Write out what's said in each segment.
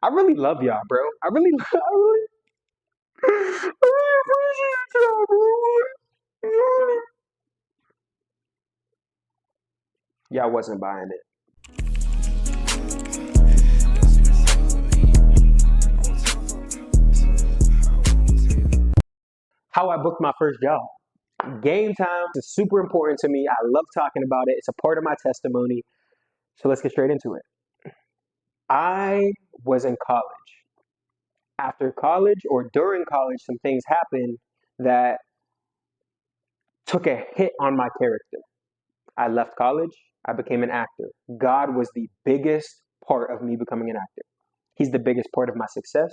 I really love y'all, bro. I really appreciate y'all, bro. Y'all wasn't buying it. How I booked my first job. Game time is super important to me. I love talking about it. It's a part of my testimony. So let's get straight into it. I was in college. After college or during college, some things happened that took a hit on my character. I left college. I became an actor. God was the biggest part of me becoming an actor. He's the biggest part of my success.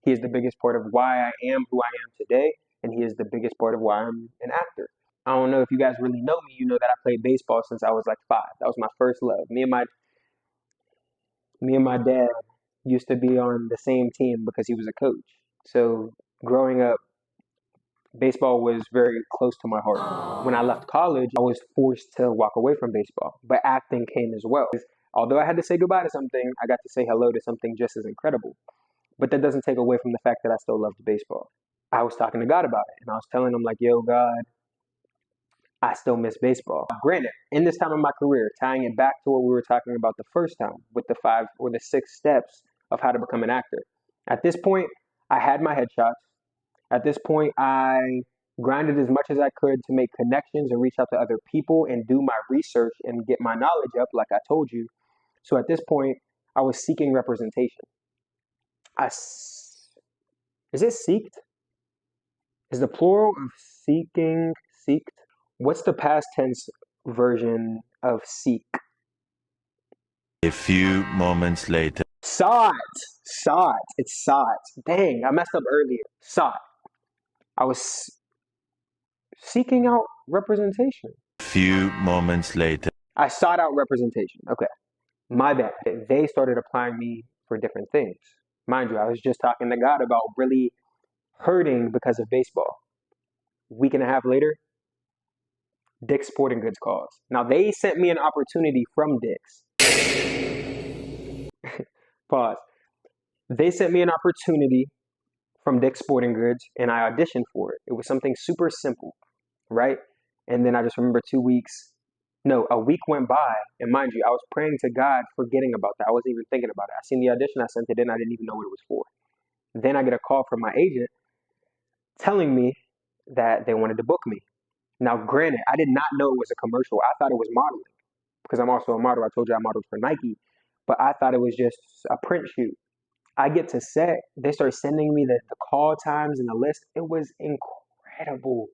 He is the biggest part of why I am who I am today. And he is the biggest part of why I'm an actor. I don't know if you guys really know me. You know that I played baseball since I was like 5. That was my first love. Me and my dad used to be on the same team because he was a coach. So growing up, baseball was very close to my heart. When I left college, I was forced to walk away from baseball, but acting came as well. Although I had to say goodbye to something, I got to say hello to something just as incredible. But that doesn't take away from the fact that I still loved baseball. I was talking to God about it, and I was telling him, like, yo, God, I still miss baseball. Granted, in this time of my career, tying it back to what we were talking about the first time with the 5 or the 6 steps of how to become an actor. At this point, I had my headshots. At this point, I grinded as much as I could to make connections and reach out to other people and do my research and get my knowledge up, like I told you. So at this point, I was seeking representation. Is it seeked? Is the plural of seeking seeked? What's the past tense version of seek? A few moments later. Sought. Sought. It's sought. Dang, I messed up earlier. Sought. I was seeking out representation. Few moments later. I sought out representation. Okay. My bad. They started applying me for different things. Mind you, I was just talking to God about really hurting because of baseball. Week and a half later, Dick's Sporting Goods calls. Now they sent me an opportunity from Dick's. Pause. They sent me an opportunity from Dick's Sporting Goods and I auditioned for it. It was something super simple, right? And then I just remember a week went by, and mind you, I was praying to God, forgetting about that. I wasn't even thinking about it. I seen the audition, I sent it in, I didn't even know what it was for. Then I get a call from my agent telling me that they wanted to book me. Now, granted, I did not know it was a commercial. I thought it was modeling because I'm also a model. I told you I modeled for Nike, but I thought it was just a print shoot. I get to set, they start sending me the call times and the list. It was incredible.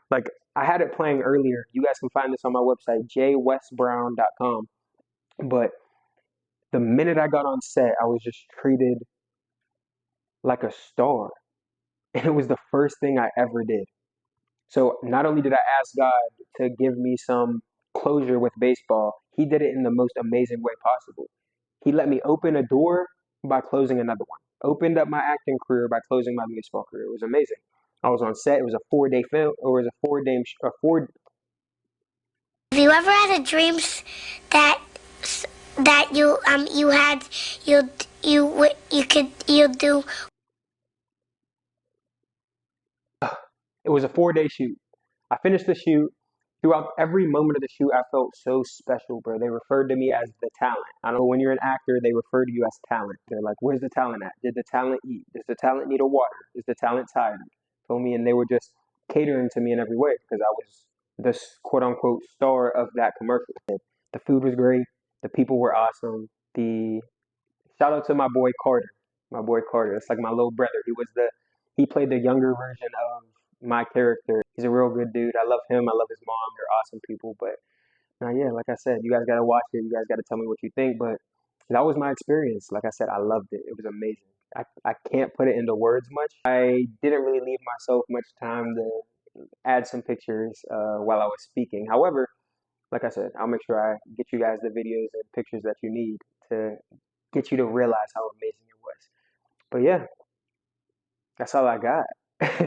Like, I had it playing earlier. You guys can find this on my website, jwestbrown.com. But the minute I got on set, I was just treated like a star. And it was the first thing I ever did. So not only did I ask God to give me some closure with baseball, He did it in the most amazing way possible. He let me open a door by closing another one. Opened up my acting career by closing my baseball career. It was amazing. I was on set. It was a 4-day film, or it was a 4-day, a 4. Have you ever had a dream that that you had you do? It was a 4-day shoot. I finished the shoot. Throughout every moment of the shoot, I felt so special, bro. They referred to me as the talent. I know when you're an actor, they refer to you as talent. They're like, where's the talent at? Did the talent eat? Does the talent need a water? Is the talent tired? Told me, and they were just catering to me in every way because I was the quote unquote star of that commercial. The food was great. The people were awesome. The shout out to my boy Carter. My boy Carter. It's like my little brother. He played the younger version of my character. He's a real good dude. I love him. I love his mom. They're awesome people. But now, yeah, like I said, you guys gotta watch it. You guys gotta tell me what you think. But that was my experience. Like I said, I loved it. It was amazing. I can't put it into words much. I didn't really leave myself much time to add some pictures while I was speaking. However, like I said, I'll make sure I get you guys the videos and pictures that you need to get you to realize how amazing it was. But yeah, that's all I got.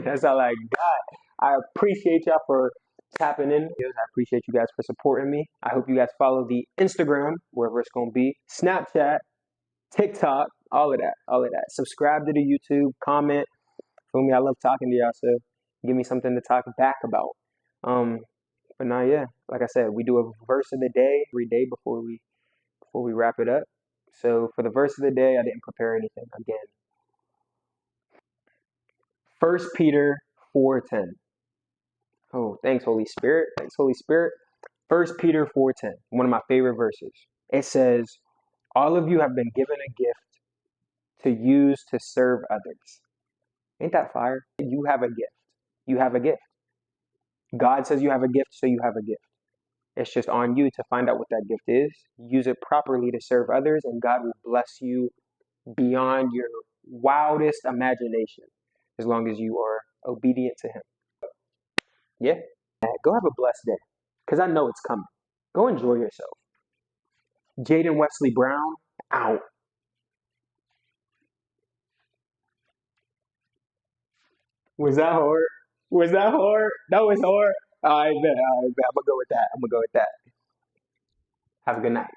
That's all I got. I appreciate y'all for tapping in. I appreciate you guys for supporting me. I hope you guys follow the Instagram, wherever it's going to be, Snapchat, TikTok, all of that, all of that. Subscribe to the YouTube, comment. Feel me? I love talking to y'all, so give me something to talk back about. Um, but now, yeah, like I said, we do a verse of the day every day before we wrap it up. So for the verse of the day, I didn't prepare anything again. 1 Peter 4:10. Oh, thanks, Holy Spirit. Thanks, Holy Spirit. 1 Peter 4:10, one of my favorite verses. It says, all of you have been given a gift to use to serve others. Ain't that fire? You have a gift. You have a gift. God says you have a gift, so you have a gift. It's just on you to find out what that gift is, use it properly to serve others, and God will bless you beyond your wildest imagination as long as you are obedient to Him. Yeah? Go have a blessed day because I know it's coming. Go enjoy yourself. Jaden Wesley Brown, out. Was that hard? Was that hard? That was hard. I bet. I'm gonna go with that. I'm gonna go with that. Have a good night.